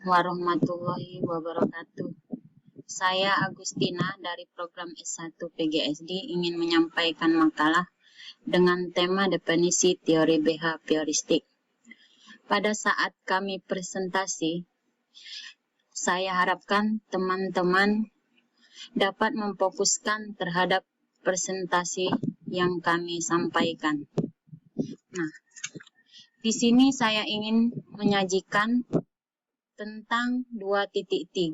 warahmatullahi wabarakatuh. Saya Agustina dari program S1 PGSD ingin menyampaikan makalah dengan tema definisi teori behavioristik. Pada saat kami presentasi, saya harapkan teman-teman dapat memfokuskan terhadap presentasi yang kami sampaikan. Nah, di sini saya ingin menyajikan tentang 2.3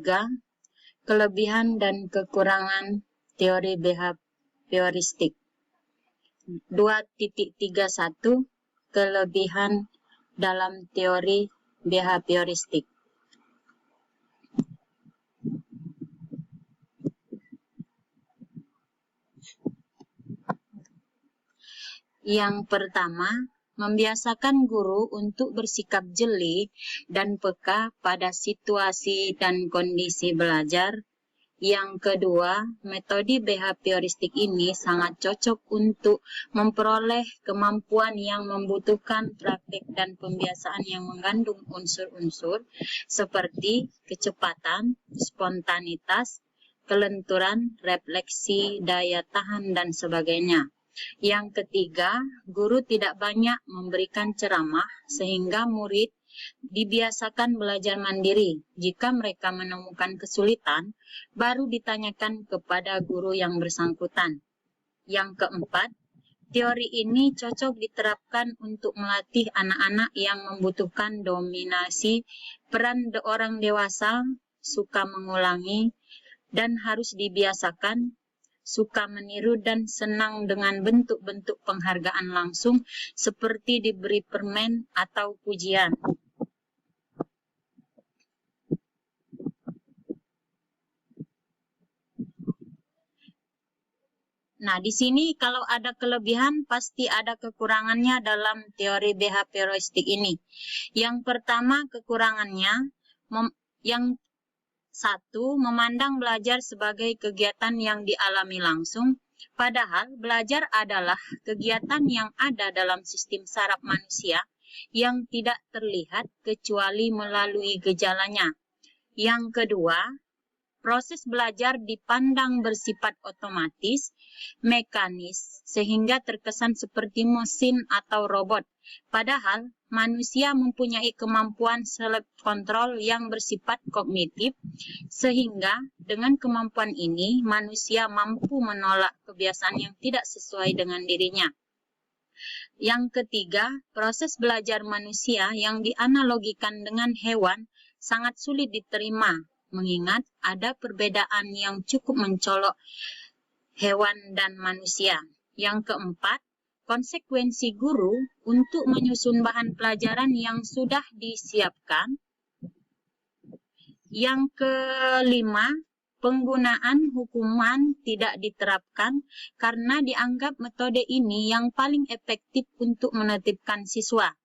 kelebihan dan kekurangan teori behavioristik. 2.31 kelebihan dalam teori behavioristik. Yang pertama, membiasakan guru untuk bersikap jeli dan peka pada situasi dan kondisi belajar. Yang kedua, metode behavioristik ini sangat cocok untuk memperoleh kemampuan yang membutuhkan praktik dan pembiasaan yang mengandung unsur-unsur seperti kecepatan, spontanitas, kelenturan, refleksi, daya tahan, dan sebagainya. Yang ketiga, guru tidak banyak memberikan ceramah sehingga murid dibiasakan belajar mandiri. Jika mereka menemukan kesulitan, baru ditanyakan kepada guru yang bersangkutan. Yang keempat, teori ini cocok diterapkan untuk melatih anak-anak yang membutuhkan dominasi peran orang dewasa, suka mengulangi, dan harus dibiasakan suka meniru dan senang dengan bentuk-bentuk penghargaan langsung seperti diberi permen atau pujian. Nah, di sini kalau ada kelebihan pasti ada kekurangannya dalam teori behavioristik ini. Yang pertama kekurangannya, yang satu, memandang belajar sebagai kegiatan yang dialami langsung, padahal belajar adalah kegiatan yang ada dalam sistem saraf manusia yang tidak terlihat kecuali melalui gejalanya. Yang kedua, proses belajar dipandang bersifat otomatis, mekanis, sehingga terkesan seperti mesin atau robot. Padahal manusia mempunyai kemampuan self-kontrol yang bersifat kognitif, sehingga dengan kemampuan ini manusia mampu menolak kebiasaan yang tidak sesuai dengan dirinya. Yang ketiga, proses belajar manusia yang dianalogikan dengan hewan sangat sulit diterima, mengingat ada perbedaan yang cukup mencolok hewan dan manusia. Yang keempat, konsekuensi guru untuk menyusun bahan pelajaran yang sudah disiapkan. Yang kelima, penggunaan hukuman tidak diterapkan karena dianggap metode ini yang paling efektif untuk menertibkan siswa.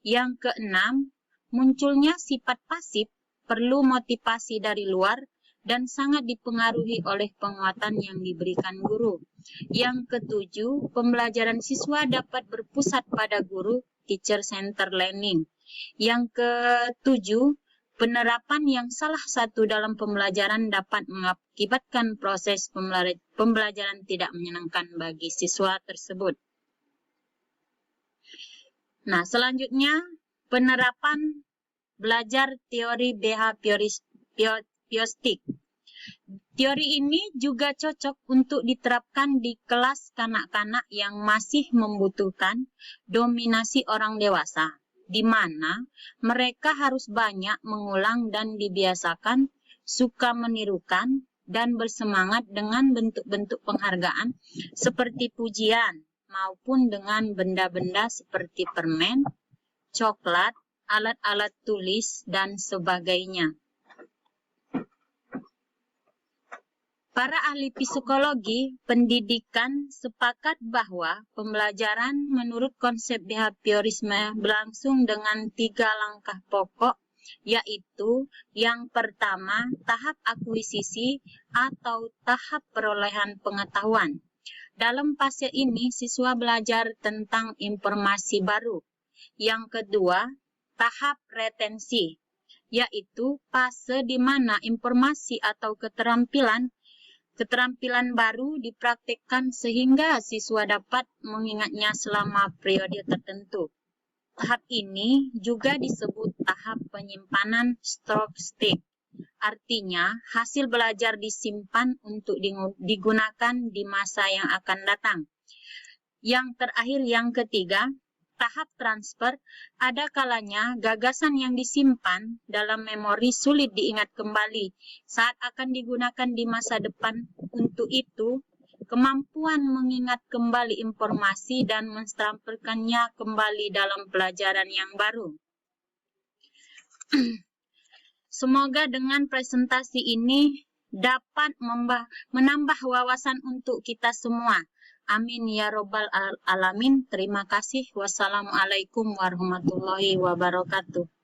Yang keenam, munculnya sifat pasif perlu motivasi dari luar dan sangat dipengaruhi oleh penguatan yang diberikan guru. Yang ketujuh, pembelajaran siswa dapat berpusat pada guru, teacher-centered learning. Yang ketujuh, penerapan yang salah satu dalam pembelajaran dapat mengakibatkan proses pembelajaran tidak menyenangkan bagi siswa tersebut. Nah, selanjutnya penerapan belajar teori behavioristik. Teori ini juga cocok untuk diterapkan di kelas kanak-kanak yang masih membutuhkan dominasi orang dewasa, di mana mereka harus banyak mengulang dan dibiasakan suka menirukan dan bersemangat dengan bentuk-bentuk penghargaan seperti pujian maupun dengan benda-benda seperti permen, coklat, alat-alat tulis, dan sebagainya. Para ahli psikologi pendidikan sepakat bahwa pembelajaran menurut konsep behaviorisme berlangsung dengan 3 langkah pokok, yaitu yang pertama, tahap akuisisi atau tahap perolehan pengetahuan. Dalam fase ini, siswa belajar tentang informasi baru. Yang kedua, tahap retensi. yaitu fase di mana informasi atau keterampilan baru dipraktikkan sehingga siswa dapat mengingatnya selama periode tertentu. Tahap ini juga disebut tahap penyimpanan stroke state. Artinya, hasil belajar disimpan untuk digunakan di masa yang akan datang. Yang terakhir, yang ketiga, tahap transfer, ada kalanya gagasan yang disimpan dalam memori sulit diingat kembali saat akan digunakan di masa depan. Untuk itu, kemampuan mengingat kembali informasi dan mentransferkannya kembali dalam pelajaran yang baru. Semoga dengan presentasi ini dapat menambah wawasan untuk kita semua. Amin ya robbal alamin. Terima kasih. Wassalamualaikum warahmatullahi wabarakatuh.